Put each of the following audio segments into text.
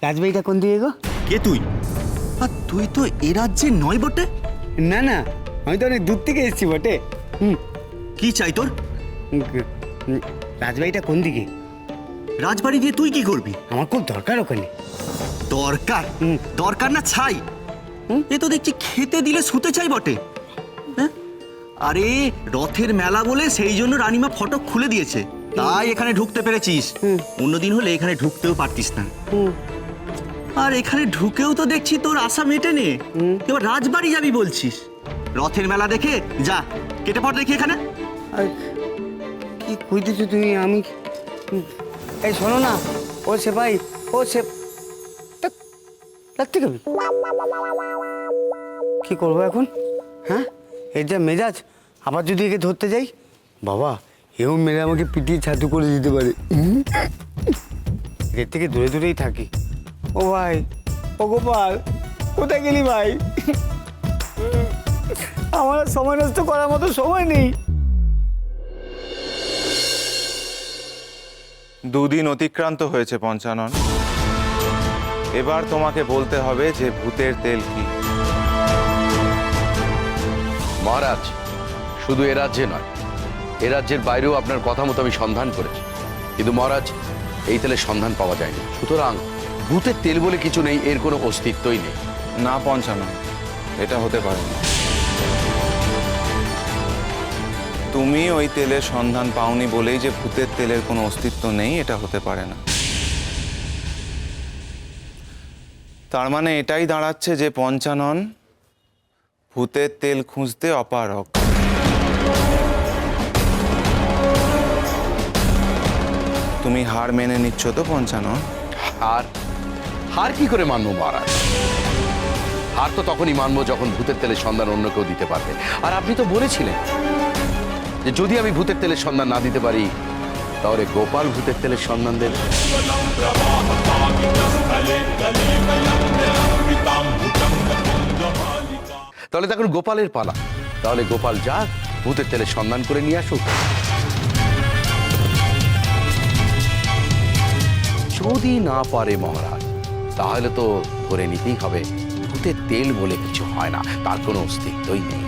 রাজবাড়িটা কোন দিকে গো? কে তুই? আর তুই তো এ রাজ্যে নয় বটে। না না, আমি তো অনেক দূর থেকে এসেছি বটে। কি চাই তোর? রাজবাড়িটা কোন দিকে? রাজবাড়ি দিয়ে তুই কি করবি? আমার খুব দরকার ওখানে। দরকার? দরকার না ছাই। এ তো দেখছি খেতে দিলে শুতে চাই বটে। হ্যাঁ? আরে রথের মেলা বলে সেই জন্য রানীমা ফটক খুলে দিয়েছে, তাই এখানে ঢুকতে পেরেছিস। অন্যদিন হলে এখানে ঢুকতেও পারতিস না। আর এখানে ঢুকেও তো দেখছি তোর আশা মেটেনি। এবার রাজবাড়ি যাবি বলছিস? রথের মেলা দেখে যা, কেটে পড় দেখি এখানে। আর কি কইতেছো তুমি? আমি এই শোনো না, ও সেপাই, ও সে লাগতে কবি কি করবো এখন? হ্যাঁ, এর যা মেজাজ, আবার যদি একে ধরতে যাই, বাবা এও মেরে আমাকে পিটিয়ে ছাতু করে দিতে পারে। এর থেকে দূরে দূরেই থাকি। ও ভাই, ও গোপাল, কোথায় গেলি ভাই? আমার আর সময় নষ্ট করার মতো সময় নেই। দুদিন অতিক্রান্ত হয়েছে পঞ্চানন। এবার তোমাকে বলতে হবে যে ভূতের তেল কি। মহারাজ, শুধু এ রাজ্যে নয়, এ রাজ্যের বাইরেও আপনার কথা মতো আমি সন্ধান করেছি, কিন্তু মহারাজ এই তেলের সন্ধান পাওয়া যায়নি। সুতরাং ভূতের তেল বলে কিছু নেই, এর কোনো অস্তিত্বই নেই। না পঞ্চানন, এটা হতে পারে না। তুমি ওই তেলের সন্ধান পাওনি বলেই যে ভূতের তেলের কোনো অস্তিত্ব নেই, এটা হতে পারে না। তার মানে এটাই দাঁড়াচ্ছে যে পঞ্চানন ভূতের তেল খুঁজতে অপারগ। তুমি হার মেনে নিচ্ছ তো পঞ্চানন? হার? হার কি করে মানবো মহারাজ? হার তো তখনই মানবো যখন ভূতের তেলের সন্ধান অন্য কেউ দিতে পারবে। আর আপনি তো বলেছিলেন যে যদি আমি ভূতের তেলের সন্ধান না দিতে পারি, তাহলে গোপাল ভূতের তেলের সন্ধান দেবে। তাহলে তখন গোপালের পালা। তাহলে গোপাল যাক, ভূতের তেলের সন্ধান করে নিয়ে আসুক। যদি না পারে মহারাজ, তাহলে তো ধরে নিতেই হবে ভূতের তেল বলে কিছু হয় না, তার কোনো অস্তিত্বই নেই।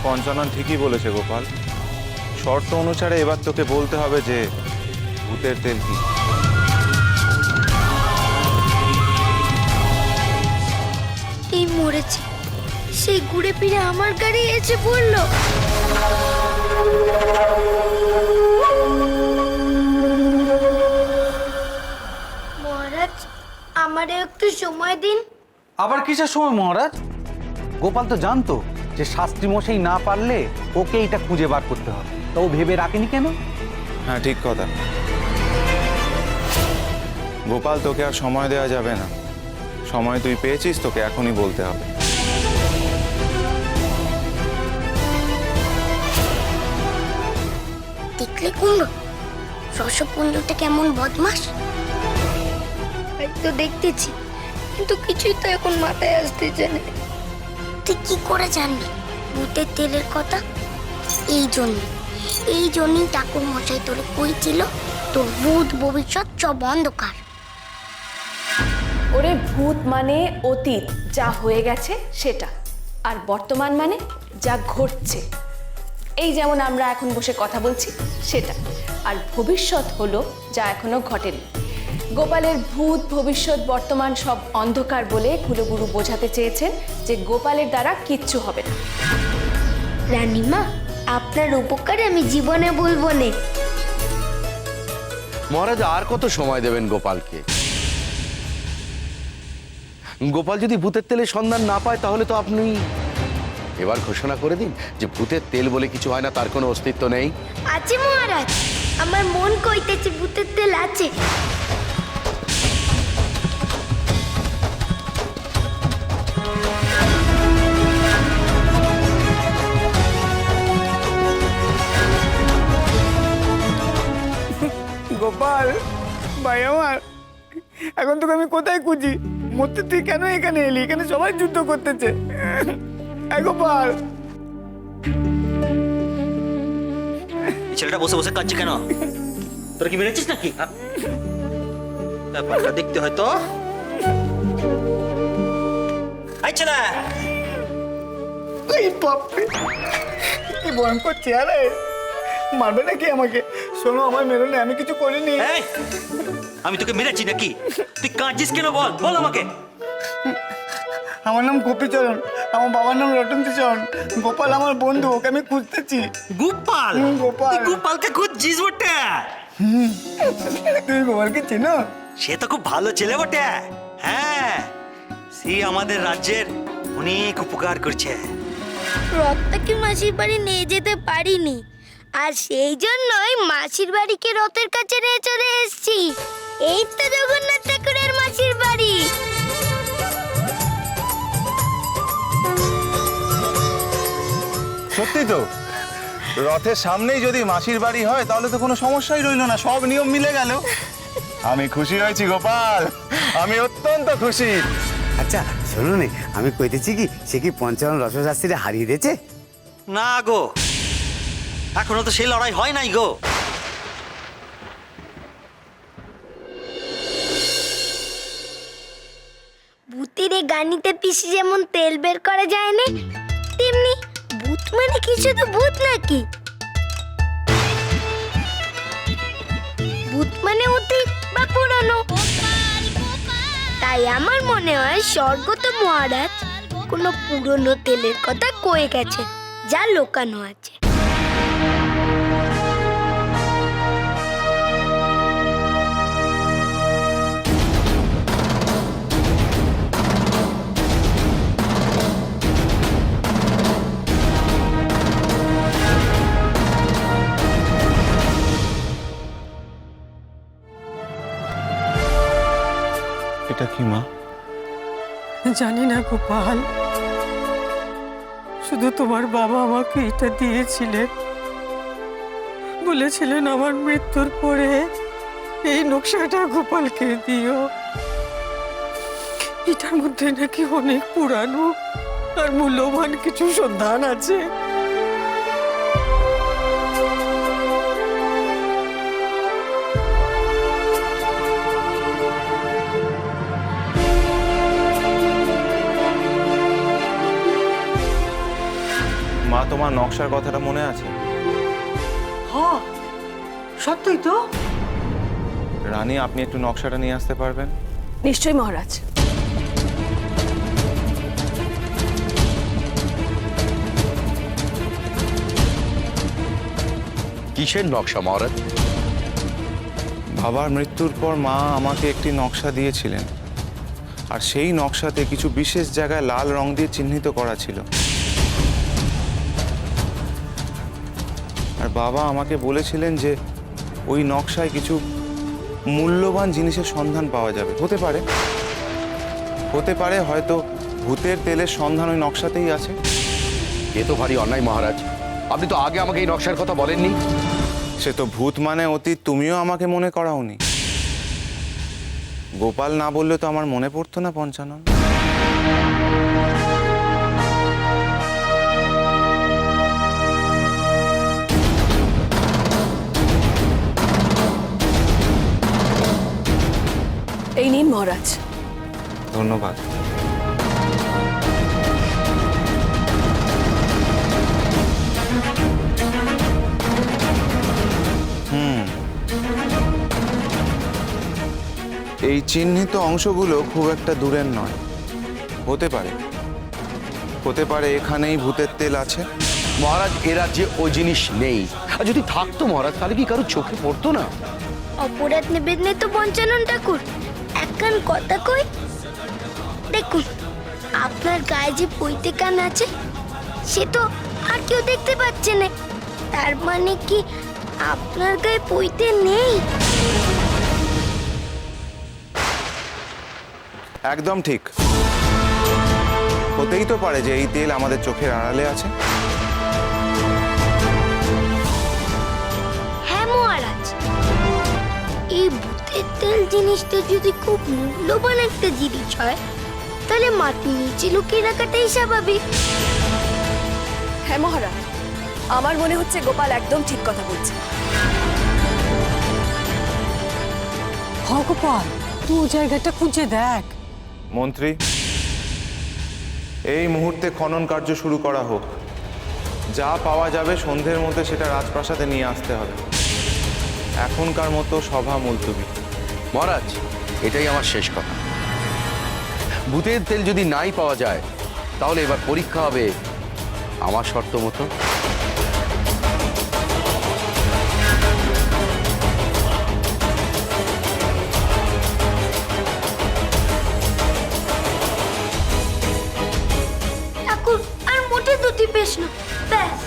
পঞ্চানন ঠিকই বলেছে গোপাল। শর্ত অনুসারে এবার তোকে বলতে হবে যে ভূতের তেল কি। এই মরেছে, সেই ঘুরে ফিরে আমার গাড়ি এসে পড়লো। মহারাজ, আমারে একটু সময় দিন। আবার কিসের সময় মহারাজ? গোপাল তো জানতো যে শাস্ত্রী মশাই না পারলে ওকে এটা খুঁজে বার করতে হবে, তো ও ভেবে রাখেনি কেন? হ্যাঁ, ঠিক কথা। গোপাল, তোকে আর সময় দেওয়া যাবে না। সময় তুই পেয়েছিস, তোকে এখনই বলতে হবে। দেখলে কুমড়ো, রসপুঞ্জটা কেমন বদমাস। তাই তো দেখতেছি, কিন্তু কিছুই তো এখন মাথায় আসতেছে না। তুই কি করে জানবি ভূতের তেলের কথা? এই জন্যই ঠাকুর মশাই তোরে কইছিল তোর ভূত ভবিষ্যৎ সব অন্ধকার। ওরে ভূত মানে অতীত, যা হয়ে গেছে সেটা, আর বর্তমান মানে যা ঘটছে। এই যেমন আমরা এখন বসে কথা বলছি সেটা, আর ভবিষ্যৎ হলো যা এখনো ঘটেনি। গোপালের ভূত ভবিষ্যৎ বর্তমান সব অন্ধকার বলে কুলগুরু বোঝাতে চেয়েছেন যে গোপালের দ্বারা কিচ্ছু হবে না। রানীমা, আপনার উপকারে আমি জীবনে বলবো না। মহারাজ আর কত সময় দেবেন গোপালকে? গোপাল যদি ভূতের তেলের সন্ধান না পায়, তাহলে তো আপনি এবার ঘোষণা করে দিন যে ভূতের তেল বলে কিছু হয় না, তার কোনো অস্তিত্ব নেই। আছে মহারাজ, আমার মন কইতেছে ভূতের তেল আছে। গোপাল ভাই আমার, এখন তোকে আমি কোথায় খুঁজি? মরতে তুই কেন এখানে এলি? এখানে সবাই যুদ্ধ করতেছে। এই গোপাল, ছেলেটা বসে বসে কাঁদছে কেন? তোরা কি মেরেছিস নাকি? ব্যাপারটা দেখতে হয় তো। আচ্ছা না, এই বাপরে, কি ভয়ঙ্কর চেহারা! মারবে নাকি আমাকে? শোনো, আমার মেরো না, আমি কিছু করিনি। এই, আমি তোকে মেরেছি নাকি? তুই কাঁদছিস কেন? বল বল আমাকে। আমার নাম গোপীচরণ, আমার বাবার নাম রতনচরণ। গোপাল আমার বন্ধু, ওকে আমি খুঁজতেছি। গোপাল? গোপাল। তুই গোপালকে খুঁজছিস বটে? তুমি গোপালকে চেনো? সে তো খুব ভালো ছেলে বটে। হ্যাঁ, সে আমাদের রাজ্যের অনেক উপকার করছে। রথটাকে মাসির বাড়ি নিয়ে যেতে পারিনি, আর সেই জন্যই মাসির বাড়িকে রথের কাছে নিয়ে চলে এসেছি। এই তো জগন্নাথ ঠাকুরের মাসির বাড়ি। সত্যি তো, রথের সামনেই যদি মাসির বাড়ি হয় তাহলে তো কোনো সমস্যাই রইল না, সব নিয়ম মিলে গেল। আমি খুশি হয়েছি গোপাল, আমি অত্যন্ত খুশি। আচ্ছা শোনো নে, আমি কইতেছি কি, সে কি পঞ্চানন রসশাস্ত্রীরে হারিয়ে দিয়েছে? না গো, এখনো তো সেই লড়াই হয় নাই গো। ভূতের এই গানিতে পিসি যেমন তেল বের করা যায় না, তেমনি ভূত মানে কি শুধু ভূত নাকি? ভূত মানে অতীত বা পুরনো। তাই আমার মনে হয় স্বর্গত মহারাজ কোনো পুরনো তেলের কথা কয়ে গেছে, যা লোকানো আছে। এটা কি মা? জানি না গোপাল, শুধু তোমার বাবা আমাকে এটা দিয়েছিলেন, বলেছিলেন আমার মৃত্যুর পরে এই নকশাটা গোপালকে দিও। এটার মধ্যে নাকি অনেক পুরানো আর মূল্যবান কিছু সন্ধান আছে। মা, তোমার নকশার কথাটা মনে আছে? হ্যাঁ সত্যই তো। রানী, আপনি একটু নকশাটা নিয়ে আসতে পারবেন? নিশ্চয়ই মহারাজ। কিসের নকশা মহারাজ? বাবার মৃত্যুর পর মা আমাকে একটি নকশা দিয়েছিলেন, আর সেই নকশাতে কিছু বিশেষ জায়গায় লাল রং দিয়ে চিহ্নিত করা ছিল। আর বাবা আমাকে বলেছিলেন যে ওই নকশায় কিছু মূল্যবান জিনিসের সন্ধান পাওয়া যাবে। হতে পারে হয়তো ভূতের তেলের সন্ধান ওই নকশাতেই আছে। এ তো ভারী অন্যায় মহারাজ, আপনি তো আগে আমাকে এই নকশার কথা বলেননি। সে তো ভূত মানে অতীত, তুমিও আমাকে মনে করাওনি। গোপাল না বললে তো আমার মনে পড়তো না পঞ্চানন। এই নিন মহারাজ। ধন্যবাদ। এই চিহ্নিত অংশগুলো খুব একটা দূরের নয়। হতে পারে এখানেই ভূতের তেল আছে। মহারাজ, এ রাজ্যে ওই জিনিস নেই, আর যদি থাকতো মহারাজ তাহলে কি কারো চোখে পড়তো না? অপরাধ নেবেন না তো পঞ্চানন ঠাকুর, একখান কথা কই। দেখুন, আপনার গায়ে যে পৈতে কান আছে সে তো আর কেউ দেখতে পাচ্ছে না, তার মানে কি আপনার গায়ে পৈতে নেই? একদম ঠিক। হতেই তো পারে যে এই তেল আমাদের চোখের আড়ালে আছে। হ্যাঁ মহারাজ, এই ভূতের তেল জিনিসটা যদি খুব মূল্যবান একটা জিনিস হয় তাহলে মাটির নিচে লুকিয়ে রাখাটাই স্বাভাবিক। হ্যাঁ মহারাজ, আমার মনে হচ্ছে গোপাল একদম ঠিক কথা বলছে। হ্যাঁ গোপাল, একটু ও জায়গাটা খুঁজে দেখ। মন্ত্রী, এই মুহূর্তে খনন কার্য শুরু করা হোক। যা পাওয়া যাবে সন্ধ্যের মধ্যে সেটা রাজপ্রাসাদে নিয়ে আসতে হবে। এখনকার মতো সভা মুলতবি। মহারাজ, এটাই আমার শেষ কথা। ভূতের তেল যদি নাই পাওয়া যায় তাহলে এবার পরীক্ষা হবে আমার শর্ত মতো। ঠাকুর আর মোটে দুটি পেশ না, ব্যাস।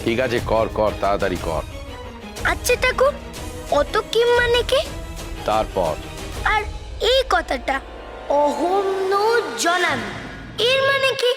ঠিক আছে, কর কর, তাড়াতাড়ি কর। আচ্ছা ঠাকুর, অত কিম মানে কি? তারপর আর এই কথাটা অহম নো জনামি, এর মানে কি?